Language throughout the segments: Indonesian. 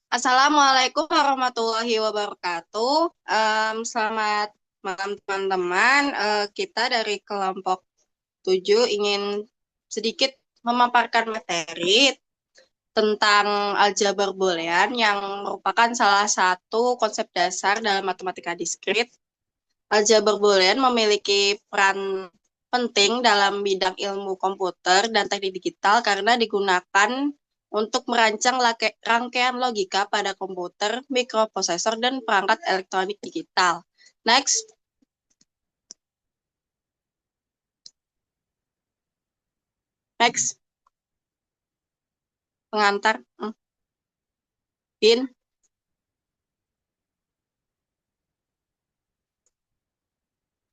Assalamualaikum warahmatullahi wabarakatuh. Selamat malam teman-teman. Kita dari kelompok 7 ingin sedikit memaparkan materi tentang aljabar boolean yang merupakan salah satu konsep dasar dalam matematika diskrit. Aljabar boolean memiliki peran penting dalam bidang ilmu komputer dan teknik digital karena digunakan untuk merancang rangkaian logika pada komputer, mikroprosesor, dan perangkat elektronik digital. Next, next, pengantar. Bin,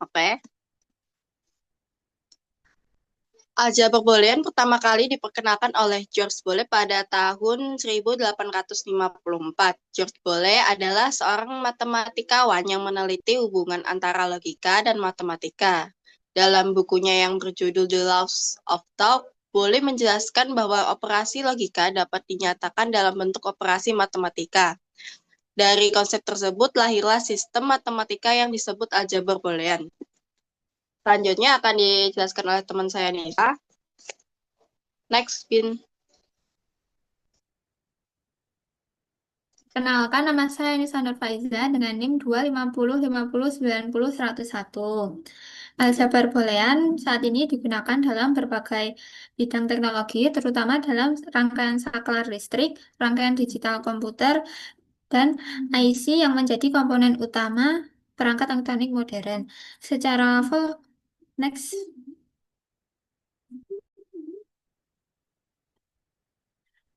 oke. Aljabar Boolean pertama kali diperkenalkan oleh George Boole pada tahun 1854. George Boole adalah seorang matematikawan yang meneliti hubungan antara logika dan matematika. Dalam bukunya yang berjudul The Laws of Thought, Boole menjelaskan bahwa operasi logika dapat dinyatakan dalam bentuk operasi matematika. Dari konsep tersebut lahirlah sistem matematika yang disebut aljabar Boolean. Selanjutnya akan dijelaskan oleh teman saya Nisa. Next, Bin. Kenalkan, nama saya Nisa Nur Faiza dengan NIM 25050509101. Aljabar Boolean saat ini digunakan dalam berbagai bidang teknologi, terutama dalam rangkaian saklar listrik, rangkaian digital komputer, dan IC yang menjadi komponen utama perangkat elektronik modern. Secara next.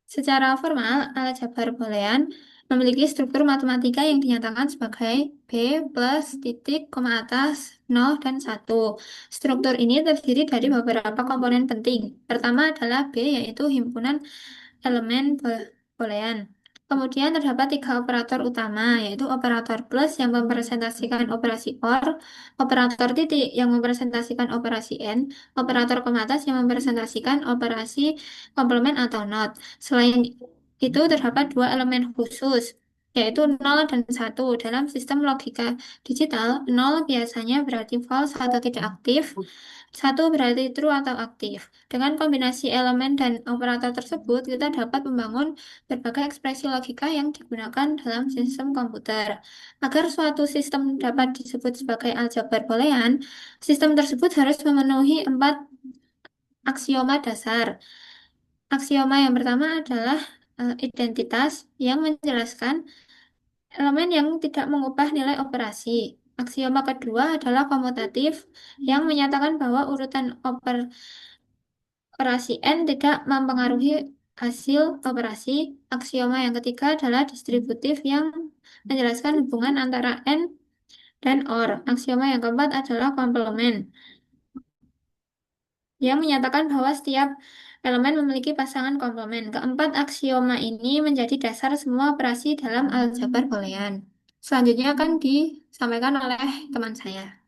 Secara formal, aljabar boolean memiliki struktur matematika yang dinyatakan sebagai B plus titik, koma atas, 0, dan 1. Struktur ini terdiri dari beberapa komponen penting. Pertama adalah B, yaitu himpunan elemen boolean. Kemudian terdapat tiga operator utama, yaitu operator plus yang merepresentasikan operasi OR, operator titik yang merepresentasikan operasi AND, operator koma atas yang merepresentasikan operasi komplement atau NOT. Selain itu, terdapat dua elemen khusus, yaitu 0 dan 1. Dalam sistem logika digital, 0 biasanya berarti false atau tidak aktif, 1 berarti true atau aktif. Dengan kombinasi elemen dan operator tersebut, kita dapat membangun berbagai ekspresi logika yang digunakan dalam sistem komputer. Agar suatu sistem dapat disebut sebagai aljabar boolean, sistem tersebut harus memenuhi 4 aksioma dasar. Aksioma yang pertama adalah identitas yang menjelaskan elemen yang tidak mengubah nilai operasi. Aksioma kedua adalah komutatif yang menyatakan bahwa urutan operasi N tidak mempengaruhi hasil operasi. Aksioma yang ketiga adalah distributif yang menjelaskan hubungan antara N dan OR. Aksioma yang keempat adalah komplement yang menyatakan bahwa setiap elemen memiliki pasangan komplement. Keempat aksioma ini menjadi dasar semua operasi dalam aljabar boolean. Selanjutnya akan disampaikan oleh teman saya.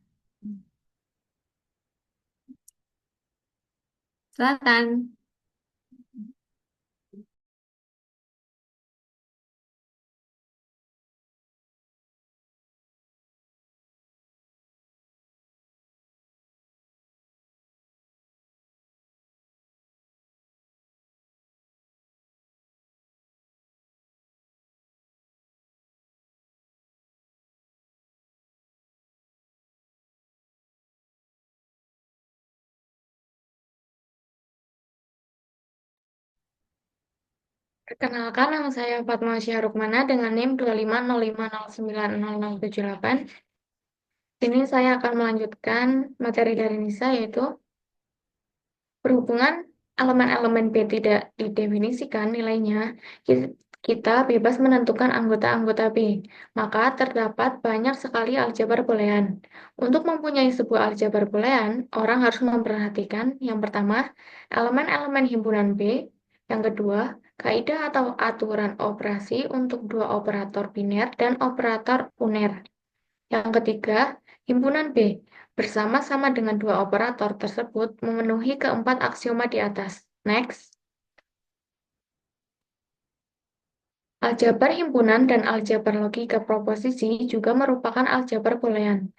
Silakan. Perkenalkan, nama saya Fatma Syahrukmana dengan NIM 250509098. Ini saya akan melanjutkan materi dari Nisa, yaitu berhubungan elemen-elemen B tidak didefinisikan nilainya, kita bebas menentukan anggota-anggota B. Maka terdapat banyak sekali aljabar boolean. Untuk mempunyai sebuah aljabar boolean, orang harus memperhatikan yang pertama, elemen-elemen himpunan B, yang kedua, kaidah atau aturan operasi untuk dua operator biner dan operator uner. Yang ketiga, himpunan B bersama-sama dengan dua operator tersebut memenuhi keempat aksioma di atas. Next. Aljabar himpunan dan aljabar logika proposisi juga merupakan aljabar boolean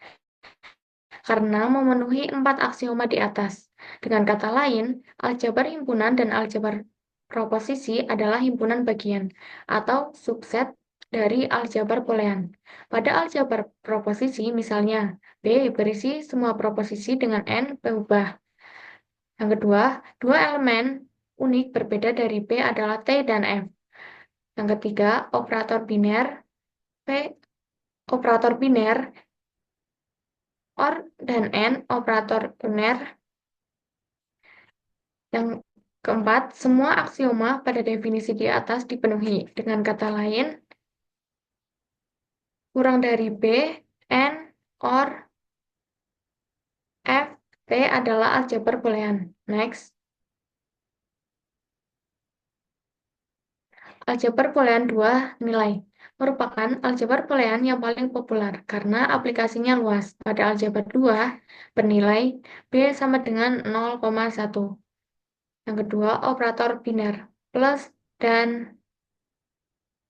karena memenuhi 4 aksioma di atas. Dengan kata lain, aljabar himpunan dan aljabar proposisi adalah himpunan bagian atau subset dari aljabar boolean. Pada aljabar proposisi, misalnya, B berisi semua proposisi dengan N berubah. Yang kedua, dua elemen unik berbeda dari B adalah T dan F. Yang ketiga, operator biner P, operator biner OR dan N, operator uner. Yang keempat, semua aksioma pada definisi di atas dipenuhi. Dengan kata lain, kurang dari B, N, OR, F, T adalah aljabar boolean. Next. Aljabar boolean 2 nilai merupakan aljabar boolean yang paling populer karena aplikasinya luas. Pada aljabar 2 bernilai B sama dengan 0,1. Yang kedua, operator biner plus dan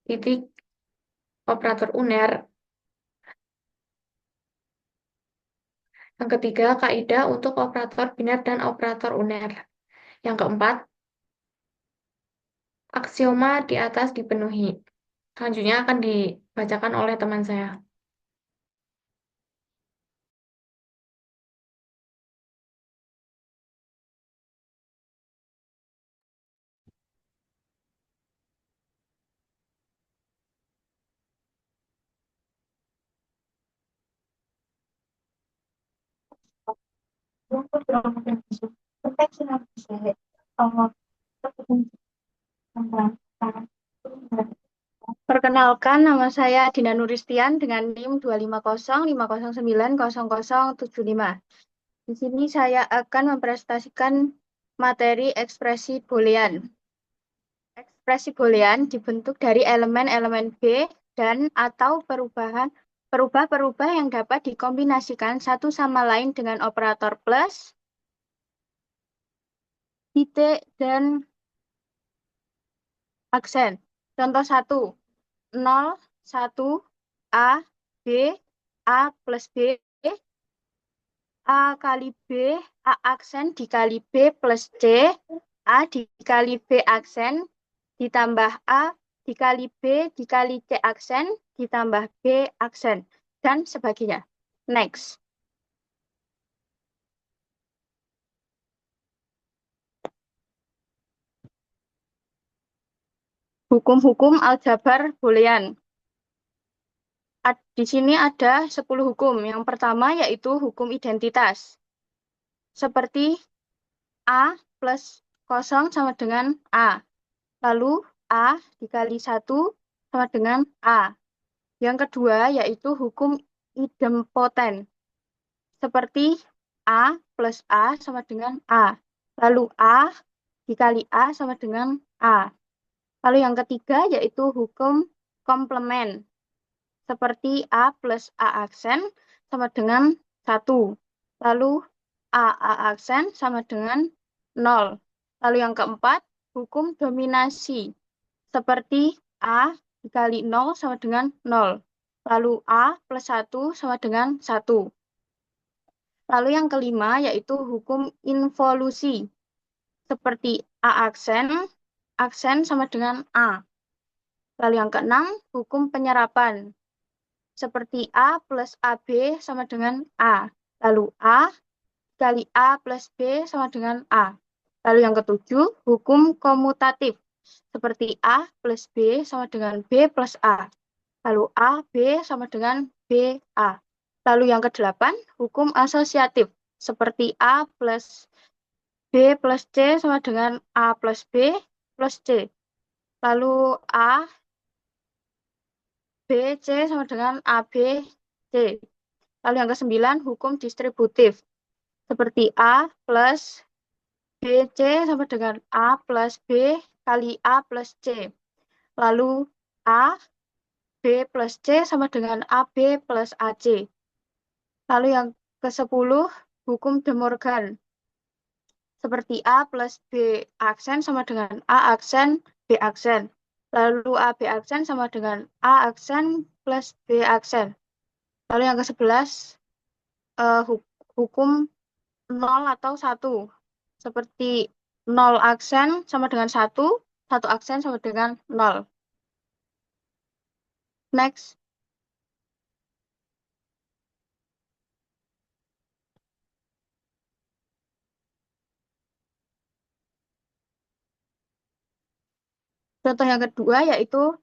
titik operator uner. Yang ketiga, kaidah untuk operator biner dan operator uner. Yang keempat, aksioma di atas dipenuhi. Selanjutnya akan dibacakan oleh teman saya. Perkenalkan, nama saya Dina Nuristian dengan NIM 25050090075. Di sini saya akan mempresentasikan materi ekspresi boolean. Ekspresi boolean dibentuk dari elemen-elemen B dan atau perubah-perubah yang dapat dikombinasikan satu sama lain dengan operator plus, titik, dan aksen. Contoh 1, 0, 1, A, B, A plus B, A kali B, A aksen dikali B plus C, A dikali B aksen, ditambah A dikali B dikali C aksen, ditambah B aksen, dan sebagainya. Next. Hukum-hukum aljabar boolean. Di sini ada 10 hukum. Yang pertama yaitu hukum identitas. Seperti A plus 0 sama dengan A. Lalu A dikali 1 sama dengan A. Yang kedua yaitu hukum idempoten. Seperti A plus A sama dengan A. Lalu A dikali A sama dengan A. Lalu yang ketiga yaitu hukum komplement. Seperti A plus A aksen sama dengan 1. Lalu A aksen sama dengan 0. Lalu yang keempat, hukum dominasi. Seperti A dikali 0 sama dengan 0. Lalu A plus 1 sama dengan 1. Lalu yang kelima yaitu hukum involusi. Seperti A aksen sama dengan A. Lalu yang keenam, hukum penyerapan. Seperti A plus AB sama dengan A. Lalu A kali A plus B sama dengan A. Lalu yang ketujuh, hukum komutatif. Seperti A plus B sama dengan B plus A. Lalu A, B sama dengan B, A. Lalu yang kedelapan, hukum asosiatif. Seperti A plus B plus C sama dengan A plus B plus C. Lalu A, B, C sama dengan A, B, C. Lalu yang kesembilan, hukum distributif. Seperti A plus B, C sama dengan A plus B kali A plus C. Lalu A, B plus C sama dengan AB plus AC. Lalu yang ke-10, hukum De Morgan. Seperti A plus B aksen sama dengan A aksen B aksen. Lalu AB aksen sama dengan A aksen plus B aksen. Lalu yang ke-11, hukum 0 atau 1. Seperti 0 aksen sama dengan 1, 1 aksen sama dengan 0. Next. Contoh yang kedua yaitu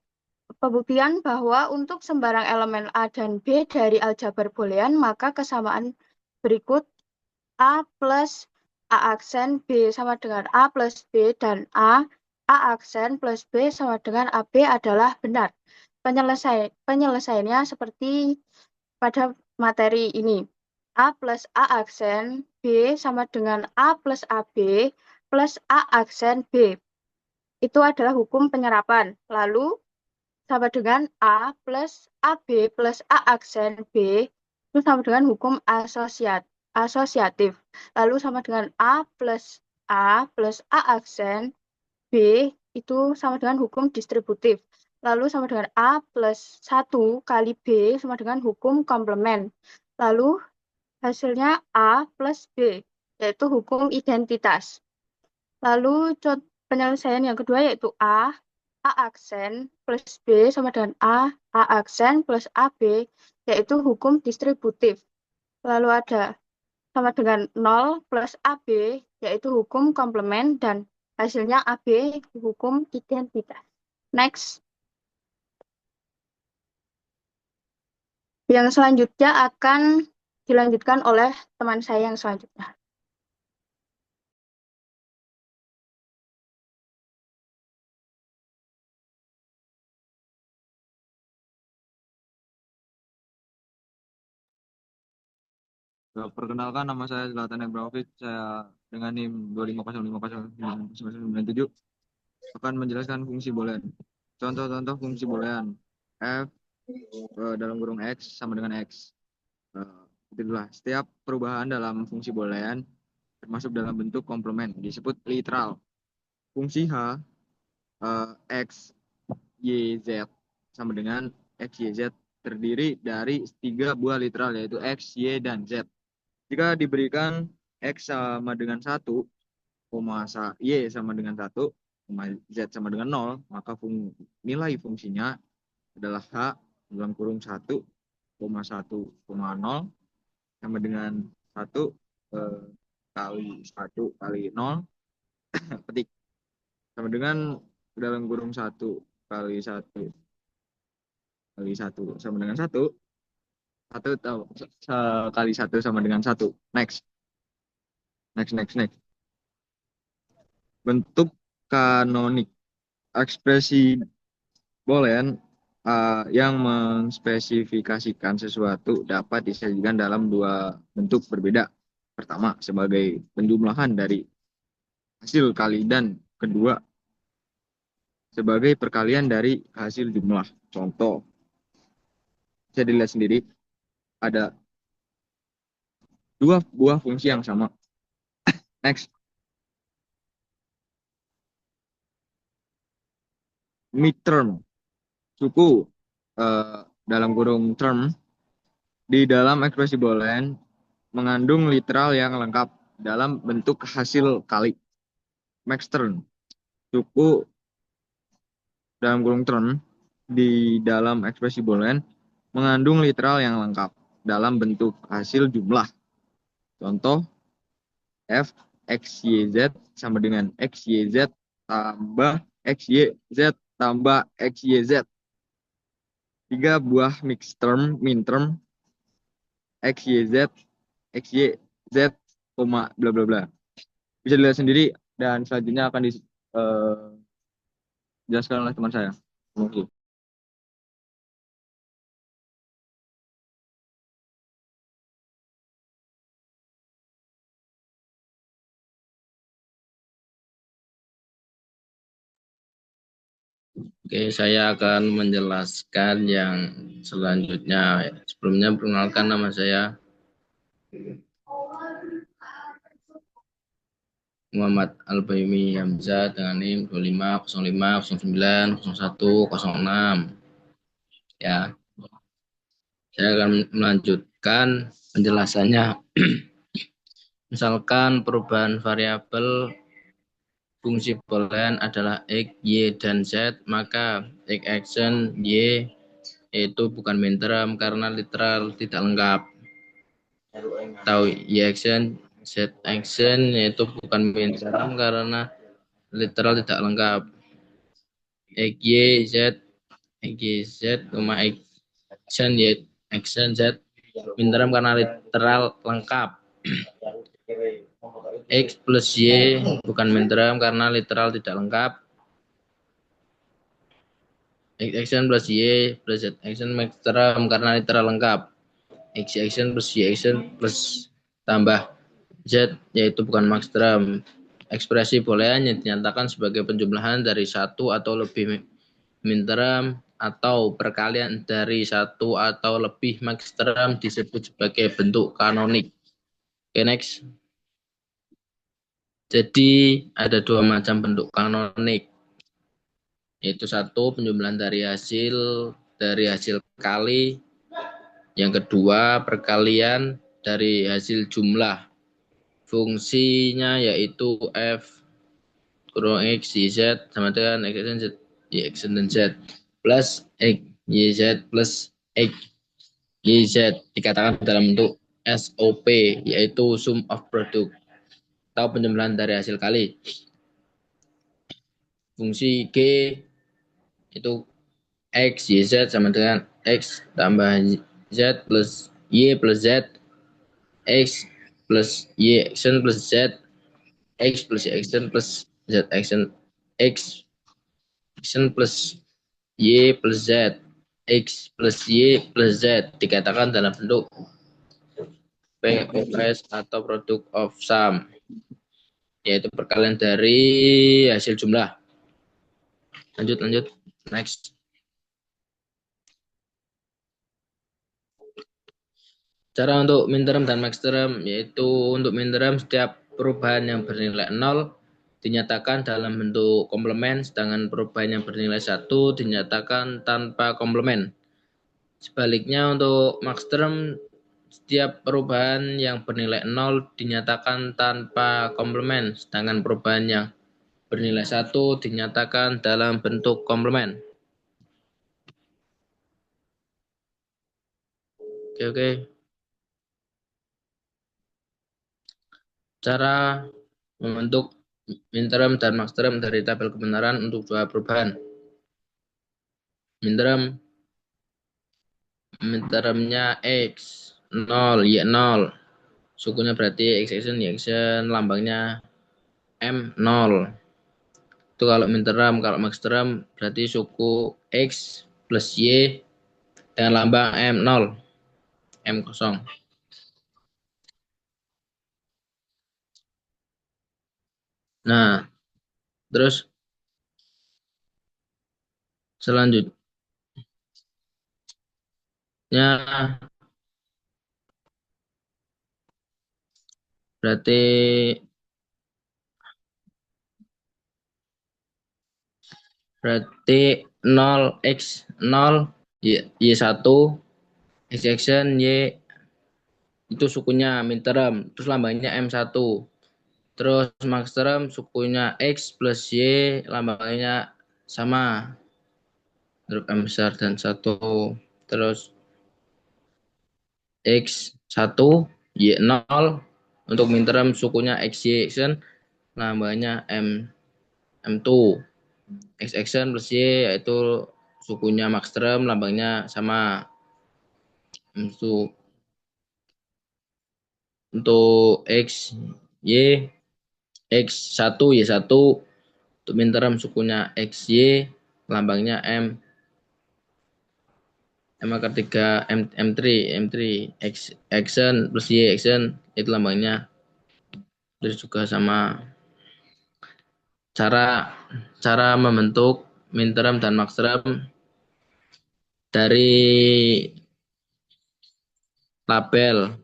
pembuktian bahwa untuk sembarang elemen A dan B dari aljabar boolean, maka kesamaan berikut A plus A aksen B sama dengan A plus B dan A aksen plus B sama dengan AB adalah benar. Penyelesaiannya seperti pada materi ini. A plus A aksen B sama dengan A plus AB plus A aksen B. Itu adalah hukum penyerapan. Lalu sama dengan A plus AB plus A aksen B itu sama dengan hukum asosiatif. Lalu sama dengan A plus A aksen B itu sama dengan hukum distributif. Lalu sama dengan A plus 1 kali B sama dengan hukum komplement. Lalu hasilnya A plus B, yaitu hukum identitas. Lalu penyelesaian yang kedua yaitu A aksen plus B sama dengan A aksen plus AB, yaitu hukum distributif. Lalu ada sama dengan 0 plus AB, yaitu hukum komplement, dan hasilnya AB, hukum identitas. Next. Yang selanjutnya akan dilanjutkan oleh teman saya yang selanjutnya. Perkenalkan, nama saya Zlatan Ibrahimovic. Saya dengan NIM 25050997 akan menjelaskan fungsi boolean. Contoh-contoh fungsi boolean. F dalam kurung X sama dengan X. Itulah setiap perubahan dalam fungsi boolean termasuk dalam bentuk komplement disebut literal. Fungsi H X, Y, Z sama dengan X, Y, Z terdiri dari 3 buah literal yaitu X, Y, dan Z. Jika diberikan X sama dengan 1, Y sama dengan 1, Z sama dengan 0, maka nilai fungsinya adalah H dalam kurung 1, 1,0 sama dengan 1 kali 1 kali 0 petik sama dengan dalam kurung 1 kali 1 kali 1 sama dengan 1 kali 1 sama dengan 1. Next. Bentuk kanonik. Ekspresi boolean yang menspesifikasikan sesuatu dapat disajikan dalam 2 bentuk berbeda. Pertama, sebagai penjumlahan dari hasil kali, dan kedua, sebagai perkalian dari hasil jumlah. Contoh, bisa dilihat sendiri, ada 2 buah fungsi yang sama. Next. Midterm. Suku dalam kurung term di dalam ekspresi boolean mengandung literal yang lengkap dalam bentuk hasil kali. Maxterm. Suku dalam kurung term di dalam ekspresi boolean mengandung literal yang lengkap dalam bentuk hasil jumlah. Contoh, F X Y Z sama dengan X Y Z tambah X Y Z tambah X Y Z. 3 buah mixed term, min term, X Y Z, bla bla bla. Bisa dilihat sendiri, dan selanjutnya akan dijelaskan oleh teman saya. Terima kasih. Oke, saya akan menjelaskan yang selanjutnya. Sebelumnya perkenalkan, nama saya Muhammad Al-Baimi Hamzah dengan NIM 2505090106. Ya, saya akan melanjutkan penjelasannya. Misalkan perubahan variabel fungsi boolean adalah X, Y, dan Z, maka X action Y itu bukan min term karena literal tidak lengkap. Atau Y action, Z action yaitu bukan min term karena literal tidak lengkap. X, Y, Z, X, Y, Z, X action, Y action, Z min term karena literal lengkap. X plus Y bukan min term karena literal tidak lengkap. X action plus Y plus Z action min term karena literal lengkap. X action plus Y action plus tambah Z yaitu bukan max term. Ekspresi boolean yang dinyatakan sebagai penjumlahan dari satu atau lebih min term atau perkalian dari satu atau lebih max term disebut sebagai bentuk kanonik. Oke, next. Jadi ada dua macam bentuk kanonik, yaitu satu penjumlahan dari hasil kali, yang kedua perkalian dari hasil jumlah. Fungsinya yaitu f kurang x y z sama dengan x dan z, y x dan z plus x y z plus x y z dikatakan dalam bentuk SOP, yaitu sum of product atau penjumlahan dari hasil kali. Fungsi G itu X, Y, Z sama dengan X tambah Z plus Y plus Z, X plus Y action plus Z, X plus Y action plus Z action, X action plus Y plus Z, X plus Y plus Z dikatakan dalam bentuk POS atau product of sum, yaitu perkalian dari hasil jumlah. Lanjut, next. Cara untuk min term dan max term, yaitu untuk min term setiap perubahan yang bernilai 0 dinyatakan dalam bentuk komplement, sedangkan perubahan yang bernilai 1 dinyatakan tanpa komplement. Sebaliknya untuk max term, setiap perubahan yang bernilai 0 dinyatakan tanpa komplement, sedangkan perubahan yang bernilai 1 dinyatakan dalam bentuk komplement. Oke. Cara membentuk min term dan max term dari tabel kebenaran untuk dua perubahan. Min termnya X 0, Y 0. Sukunya berarti X action, Y action, lambangnya M 0. Itu kalau min term. Kalau max term berarti suku X plus Y dengan lambang M 0. M kosong. Nah, terus selanjutnya berarti 0 X 0 Y 1 X action Y itu sukunya min term, terus lambangnya M1. Terus max term sukunya X plus Y, lambangnya sama, huruf M besar dan 1. Terus X1 Y 0 untuk min term sukunya XY action, lambangnya M2. X action plus Y yaitu sukunya max term, lambangnya sama M2. Untuk X Y X1 Y1 untuk min term sukunya XY, lambangnya M akar 3 M3 X action plus Y action itu lambangnya terus juga sama. Cara membentuk min term dan max term dari tabel.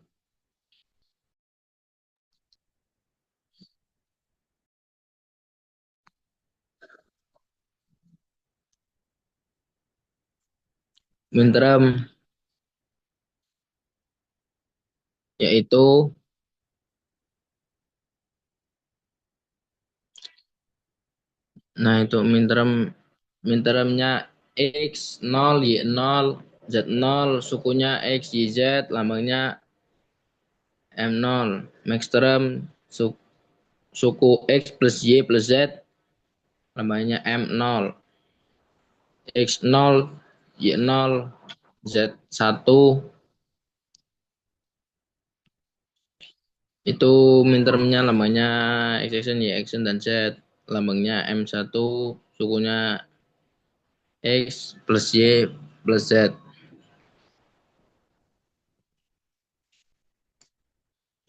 minterm yaitu itu mintermnya X 0 Y 0 Z 0 sukunya X Y Z lambangnya M0 maxterm suku X plus Y plus Z lambangnya M0 X 0 Y 0 Z 1 itu mintermnya lambangnya X action Y action dan Z lambangnya M1 sukunya X plus Y plus Z.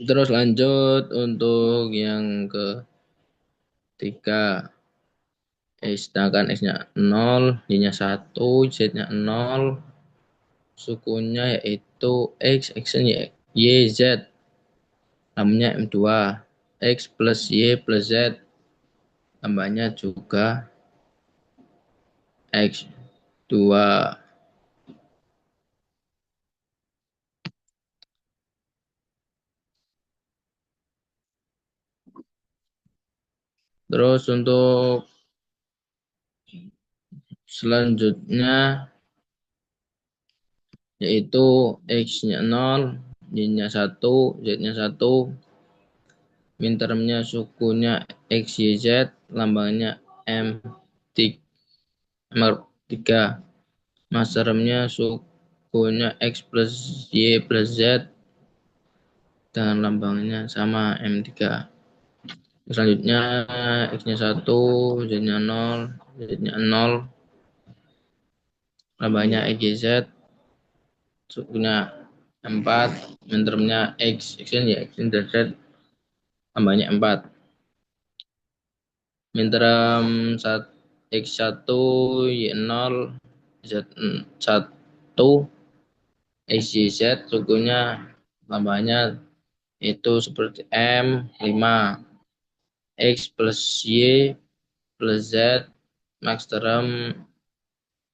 Terus lanjut untuk yang ketiga. Sedangkan X-nya 0, Y-nya 1, Z-nya 0. Sukunya yaitu X, action Y, Z. Lambangnya M2. X plus Y plus Z. Lambangnya juga X2. Terus untuk selanjutnya yaitu X-nya 0, Y-nya 1, Z-nya 1. Mintermnya sukunya X, Y, Z. Lambangnya M3. Maxtermnya sukunya X plus Y plus Z. Dan lambangnya sama M3. Selanjutnya X-nya 1, Z-nya 0, Z-nya 0. Lambangnya XYZ. Sukunya 4, mintermnya X, X dan Z. Lambangnya 4. Minterm X1, Y0, Z1, XYZ. Sukunya lambangnya itu seperti M5. X plus Y plus Z. Maxterm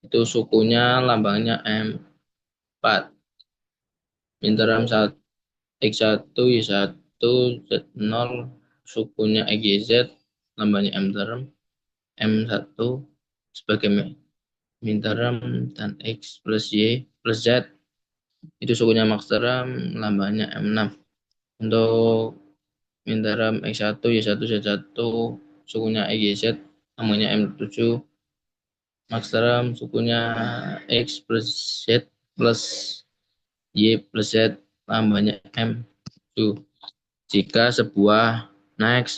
itu sukunya lambangnya M4. Minterm X1, Y1, Z0, sukunya XYZ, lambangnya M1 sebagai minterm, dan X plus Y plus Z, itu sukunya maxterm, lambangnya M6. Untuk minterm X1, Y1, Z1, sukunya XYZ, lambangnya M7, maxterm, sukunya X plus Z plus Y plus Z, lambangnya M7. Jika sebuah next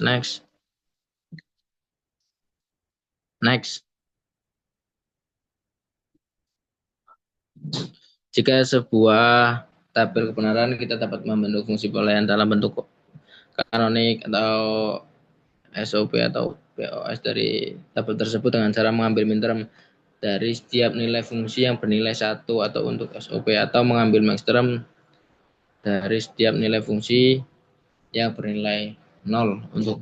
jika sebuah tabel kebenaran kita dapat membentuk fungsi boolean dalam bentuk kanonik atau SOP atau POS dari tabel tersebut dengan cara mengambil minterm dari setiap nilai fungsi yang bernilai 1 atau untuk SOP, atau mengambil maxterm dari setiap nilai fungsi yang bernilai 0 untuk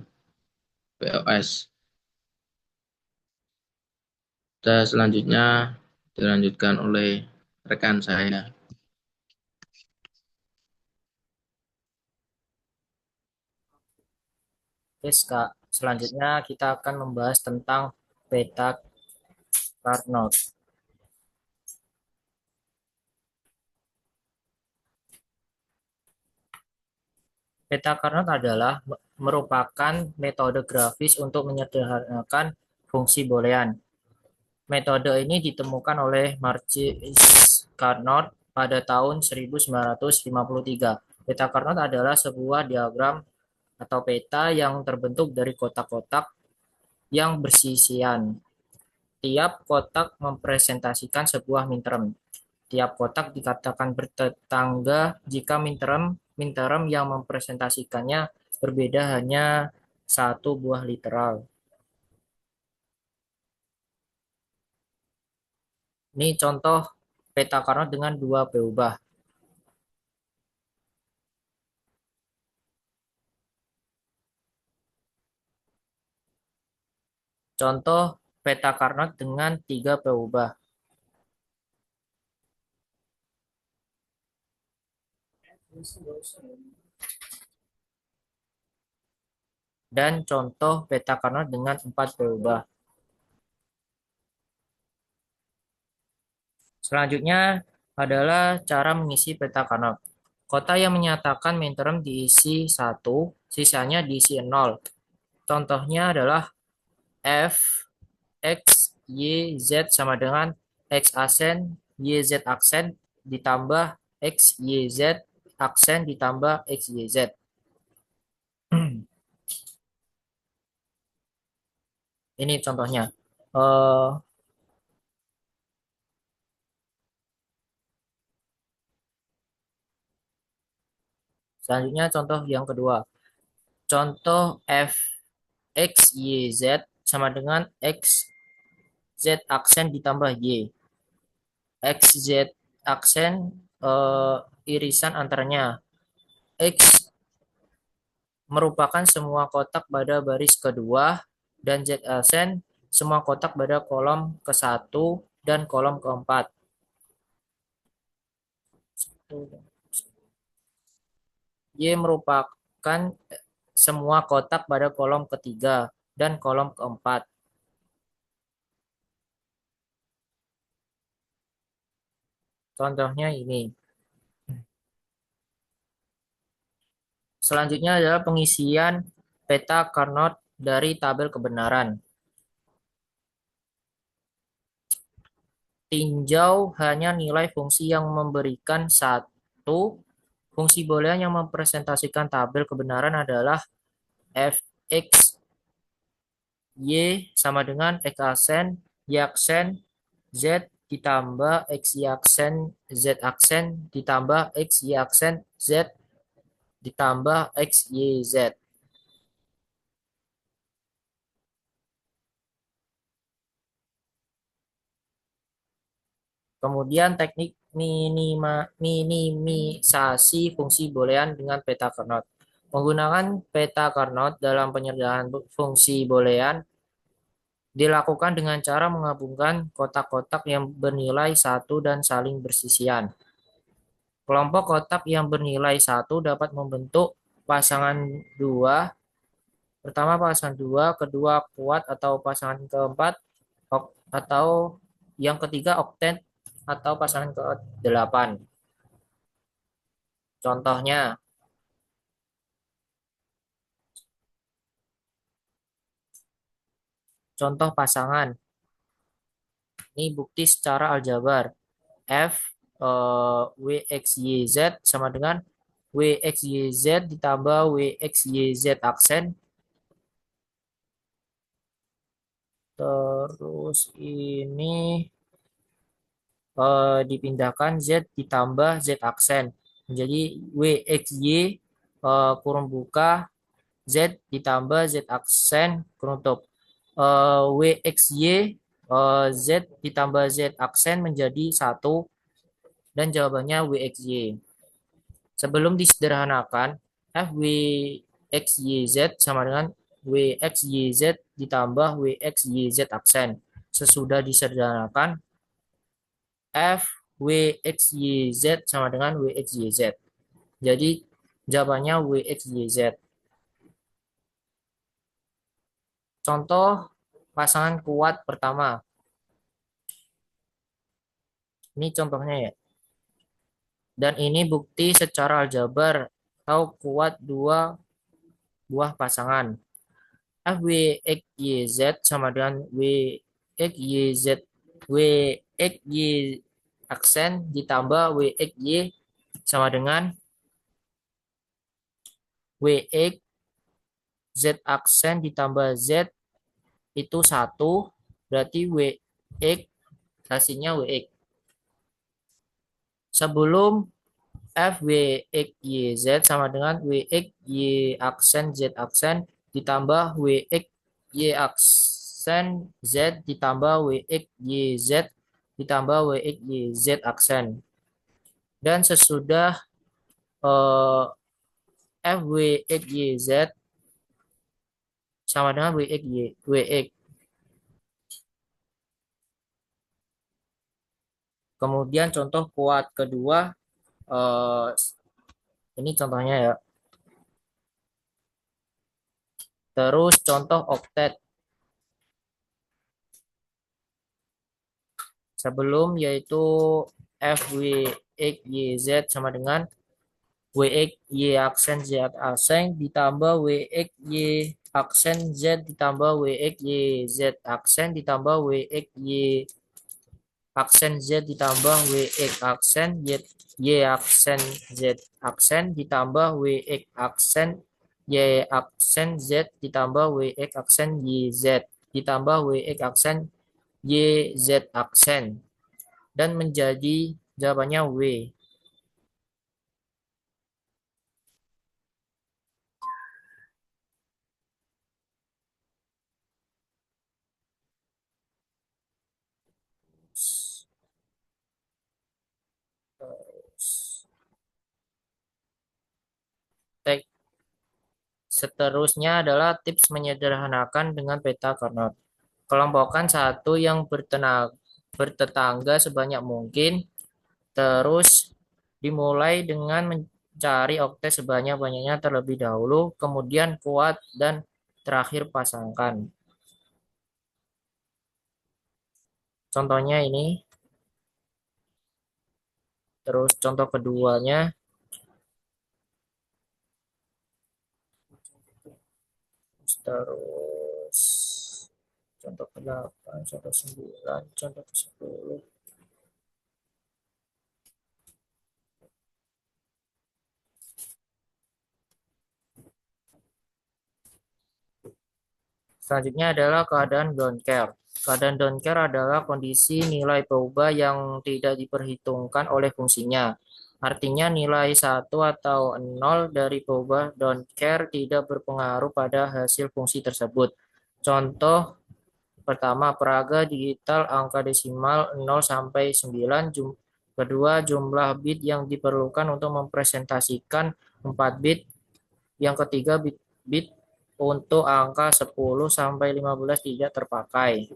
POS. Dan selanjutnya dilanjutkan oleh rekan saya. Oke, Kak. Selanjutnya kita akan membahas tentang beta Carnot. Beta Carnot adalah merupakan metode grafis untuk menyederhanakan fungsi boolean. Metode ini ditemukan oleh Marcus Carnot pada tahun 1953. Beta Carnot adalah sebuah diagram atau peta yang terbentuk dari kotak-kotak yang bersisian. Tiap kotak mempresentasikan sebuah minterm. Tiap kotak dikatakan bertetangga jika minterm yang mempresentasikannya berbeda hanya satu buah literal. Ini contoh peta Carnot dengan dua peubah. Contoh peta Carnot dengan tiga peubah. Dan contoh peta Carnot dengan 4 berubah. Selanjutnya adalah cara mengisi peta Carnot. Kota yang menyatakan minterm diisi 1, sisanya diisi 0. Contohnya adalah F, X, Y, Z sama dengan X aksen, Y, Z aksen ditambah X, Y, Z aksen ditambah X, Y, Z. Ini contohnya. Eh, Selanjutnya contoh yang kedua. Contoh F, X, Y, Z sama dengan X, Z aksen ditambah Y. X, Z aksen irisan antaranya. X merupakan semua kotak pada baris kedua dan Z aksen semua kotak pada kolom ke-1 dan kolom ke-4. Y merupakan semua kotak pada kolom ketiga dan kolom keempat. Contohnya ini. Selanjutnya adalah pengisian peta Carnot dari tabel kebenaran. Tinjau hanya nilai fungsi yang memberikan 1. Fungsi boolean yang mempresentasikan tabel kebenaran adalah f(x), y sama dengan x aksen, y aksen, z ditambah x y aksen, z aksen ditambah x y aksen, z ditambah x y z. Kemudian teknik minimisasi fungsi boolean dengan peta Carnot. Menggunakan peta Carnot dalam penyederhanaan fungsi boolean dilakukan dengan cara menggabungkan kotak-kotak yang bernilai 1 dan saling bersisian. Kelompok kotak yang bernilai 1 dapat membentuk pasangan 2. Pertama pasangan 2, kedua kuat atau pasangan keempat, atau yang ketiga oktet atau pasangan ke-8. Contohnya, contoh pasangan. Ini bukti secara aljabar. F WXYZ sama dengan WXYZ ditambah WXYZ aksen. Terus ini dipindahkan Z ditambah Z aksen. Menjadi WXY kurung buka Z ditambah Z aksen kurung tutup. WXY Z ditambah Z aksen menjadi 1 dan jawabannya WXY. Sebelum disederhanakan, FWXYZ sama dengan WXYZ ditambah WXYZ aksen. Sesudah disederhanakan, FWXYZ sama dengan WXYZ. Jadi jawabannya WXYZ. Contoh pasangan kuat pertama. Ini contohnya ya. Dan ini bukti secara aljabar atau kuat 2 buah pasangan. FWXYZ sama dengan WXYZ WXY aksen ditambah WXY sama dengan WX Z aksen ditambah Z itu 1, berarti WX hasilnya WX. Sebelum FWXYZ sama dengan WXY aksen Z aksen ditambah WXY aksen Z ditambah WXYZ ditambah WXYZ aksen. Dan sesudah FWXYZ sama dengan WX. Kemudian contoh kuat kedua Ini contohnya ya. Terus contoh oktet. Sebelum yaitu FWX YZ sama dengan WX Y aksen Z aksen ditambah WX Y aksen Z ditambah WX Y Z aksen ditambah WX Y aksen Z ditambah WX aksen Y aksen Z aksen ditambah WX aksen Y aksen Z ditambah WX aksen YZ ditambah WX aksen YZ aksen dan menjadi jawabannya W. Tek- Seterusnya adalah tips menyederhanakan dengan peta Carnot. Kelompokkan satu yang bertetangga sebanyak mungkin, terus dimulai dengan mencari oktet sebanyak-banyaknya terlebih dahulu, kemudian kuat, dan terakhir pasangkan. Contohnya ini. Terus contoh keduanya. Terus contoh ke-8, contoh 9, contoh ke-10. Selanjutnya adalah keadaan don't care. Keadaan don't care adalah kondisi nilai berubah yang tidak diperhitungkan oleh fungsinya. Artinya nilai 1 atau 0 dari berubah don't care tidak berpengaruh pada hasil fungsi tersebut. Contoh pertama, peraga digital angka desimal 0 sampai 9. Kedua, jumlah bit yang diperlukan untuk mempresentasikan 4 bit. Yang ketiga, bit untuk angka 10 sampai 15 tidak terpakai.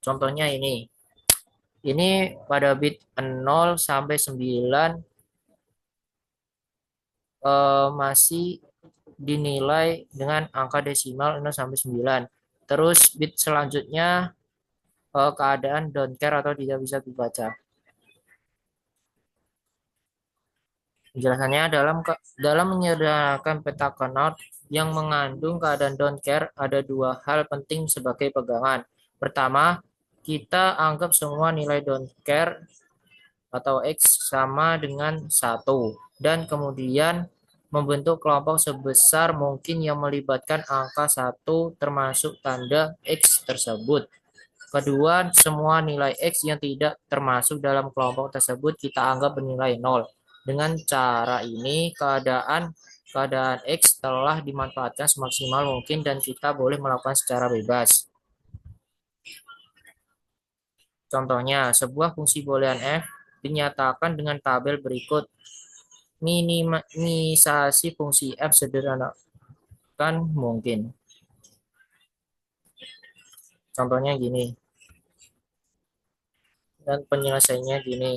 Contohnya ini. Ini pada bit 0 sampai 9 masih dinilai dengan angka desimal 0 sampai 9. Terus bit selanjutnya keadaan don't care atau tidak bisa dibaca. Penjelasannya dalam menyederhanakan peta Carnot yang mengandung keadaan don't care ada dua hal penting sebagai pegangan. Pertama, kita anggap semua nilai don't care atau X sama dengan 1 dan kemudian membentuk kelompok sebesar mungkin yang melibatkan angka 1 termasuk tanda X tersebut. Kedua, semua nilai X yang tidak termasuk dalam kelompok tersebut kita anggap bernilai 0. Dengan cara ini, keadaan X telah dimanfaatkan semaksimal mungkin dan kita boleh melakukan secara bebas. Contohnya, sebuah fungsi boolean f dinyatakan dengan tabel berikut. Minimisasi fungsi f sederhanakan mungkin. Contohnya gini. Dan penyelesaiannya gini.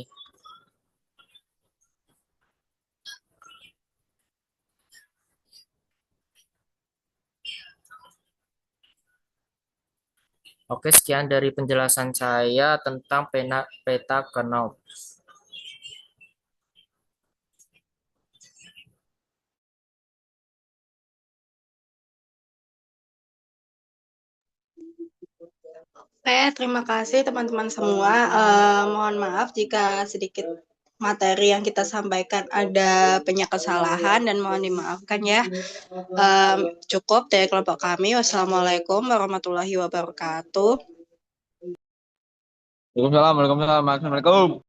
Oke, sekian dari penjelasan saya tentang peta Carnot. Oke, terima kasih teman-teman semua. Mohon maaf jika sedikit materi yang kita sampaikan ada banyak kesalahan dan mohon dimaafkan ya. Cukup dari kelompok kami. Wassalamualaikum warahmatullahi wabarakatuh. Waalaikumsalam, waalaikumsalam, assalamualaikum.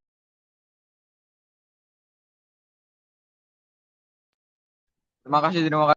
Terima kasih.